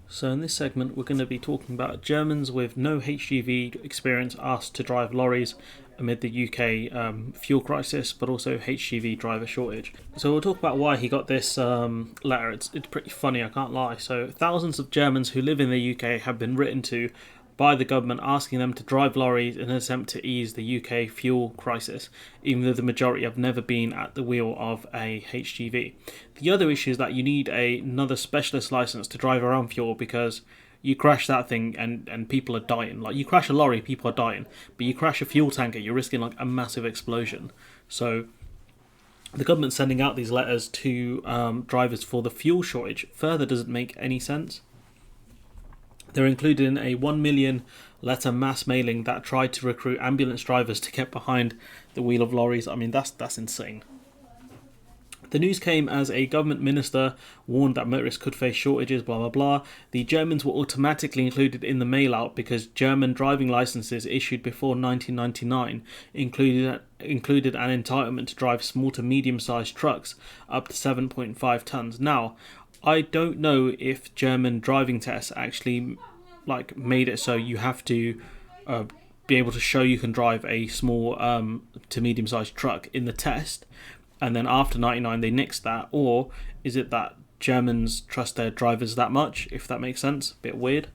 So in this segment, we're going to be talking about Germans with no HGV experience asked to drive lorries amid the UK fuel crisis, but also HGV driver shortage. So we'll talk about why he got this letter. It's pretty funny, I can't lie. So thousands of Germans who live in the UK have been written to by the government asking them to drive lorries in an attempt to ease the UK fuel crisis, even though the majority have never been at the wheel of a HGV. The other issue is that you need another specialist license to drive around fuel because you crash that thing and people are dying. Like, you crash a lorry, people are dying, but you crash a fuel tanker, you're risking like a massive explosion. So the government sending out these letters to drivers for the fuel shortage further doesn't make any sense. They're included in a 1 million letter mass mailing that tried to recruit ambulance drivers to get behind the wheel of lorries. I mean, that's insane. The news came as a government minister warned that motorists could face shortages, blah blah blah. The Germans were automatically included in the mail-out because German driving licenses issued before 1999 included an entitlement to drive small to medium-sized trucks up to 7.5 tons. Now, I don't know if German driving tests actually made it so you have to be able to show you can drive a small to medium sized truck in the test, and then after 99 they nixed that, or is it that Germans trust their drivers that much? If that makes sense, a bit weird.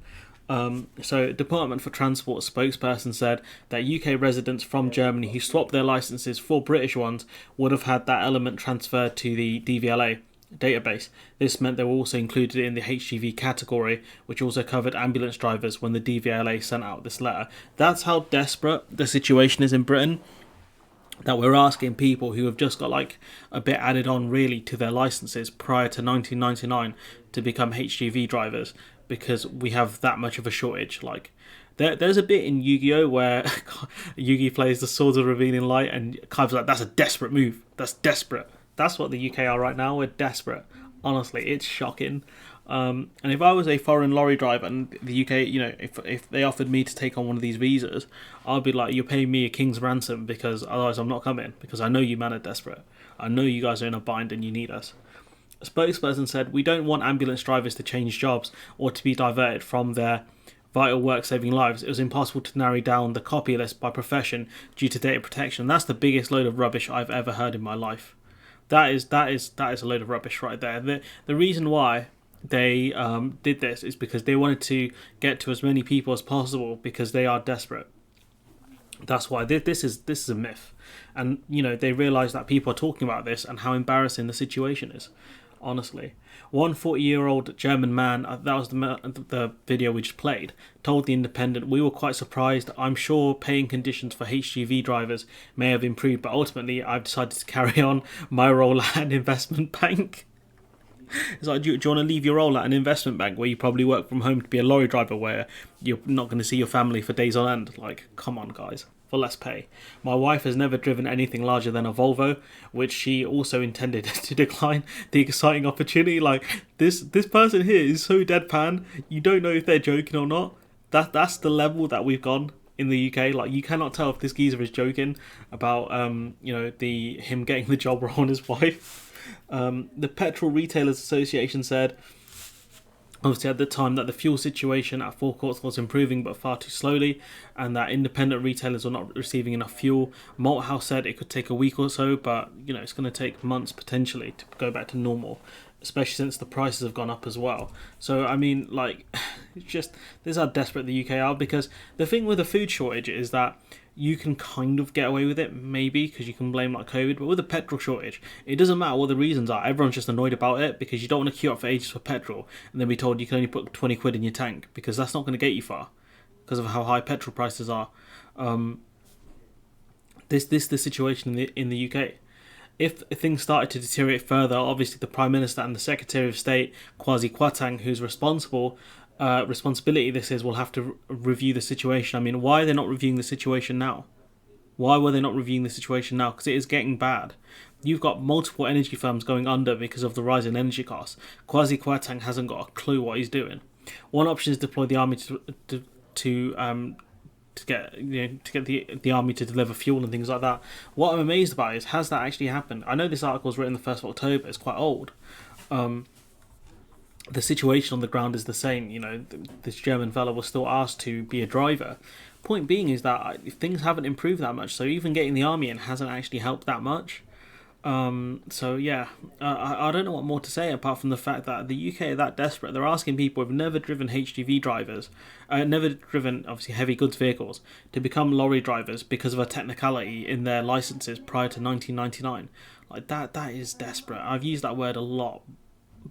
So, Department for Transport spokesperson said that UK residents from Germany who swapped their licenses for British ones would have had that element transferred to the DVLA database. This meant they were also included in the HGV category, which also covered ambulance drivers when the DVLA sent out this letter. That's how desperate the situation is in Britain, that we're asking people who have just got like a bit added on really to their licenses prior to 1999 to become HGV drivers because we have that much of a shortage. Like, there's a bit in Yu-Gi-Oh where Yugi plays the Swords of Revealing Light and Kai's like, that's a desperate move. That's desperate. That's what the UK are right now. We're desperate. Honestly, it's shocking. And if I was a foreign lorry driver and the UK, if they offered me to take on one of these visas, I'd be like, you're paying me a king's ransom because otherwise I'm not coming, because I know you man are desperate. I know you guys are in a bind and you need us. A spokesperson said, we don't want ambulance drivers to change jobs or to be diverted from their vital work saving lives. It was impossible to narrow down the copy list by profession due to data protection. That's the biggest load of rubbish I've ever heard in my life. That is a load of rubbish right there. The reason why they did this is because they wanted to get to as many people as possible because they are desperate. That's why this is a myth, and they realise that people are talking about this and how embarrassing the situation is. Honestly, one 40-year-old German man, that was the video we just played, told The Independent, we were quite surprised. I'm sure paying conditions for HGV drivers may have improved, but ultimately I've decided to carry on my role at an investment bank. It's like, do you want to leave your role at an investment bank where you probably work from home to be a lorry driver where you're not going to see your family for days on end? Like, come on, guys. For less pay. My wife has never driven anything larger than a Volvo, which she also intended to decline the exciting opportunity. Like, this person here is so deadpan, you don't know if they're joking or not. That's the level that we've gone in the UK. Like, you cannot tell if this geezer is joking about him getting the job role on his wife. The Petrol Retailers Association said, obviously at the time, that the fuel situation at forecourts was improving but far too slowly, and that independent retailers were not receiving enough fuel. Malthouse said it could take a week or so, but it's going to take months potentially to go back to normal, especially since the prices have gone up as well. So I mean, it's just, this is how desperate the UK are, because the thing with the food shortage is that you can kind of get away with it, maybe, because you can blame COVID, but with the petrol shortage, it doesn't matter what the reasons are. Everyone's just annoyed about it because you don't want to queue up for ages for petrol and then be told you can only put 20 quid in your tank, because that's not going to get you far because of how high petrol prices are. This the situation in the UK. If things started to deteriorate further, obviously the Prime Minister and the Secretary of State, Kwasi Kwarteng, whose responsibility this is, will have to review the situation. I mean, why are they not reviewing the situation now? Why were they not reviewing the situation now? Because it is getting bad. You've got multiple energy firms going under because of the rise in energy costs. Kwasi Kwarteng hasn't got a clue what he's doing. One option is deploy the army to get the army to deliver fuel and things like that. What I'm amazed about is, has that actually happened? I know this article was written the 1st of October. It's quite old. the situation on the ground is the same. You know, this German fella was still asked to be a driver. Point being is that things haven't improved that much. So even getting the army in hasn't actually helped that much. So yeah, I don't know what more to say apart from the fact that the UK are that desperate. They're asking people who've never driven HGV drivers, never driven obviously heavy goods vehicles, to become lorry drivers because of a technicality in their licenses prior to 1999. Like that is desperate. I've used that word a lot,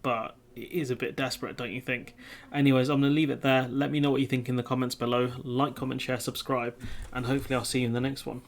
but it is a bit desperate, don't you think? Anyways, I'm going to leave it there. Let me know what you think in the comments below. Like, comment, share, subscribe, and hopefully I'll see you in the next one.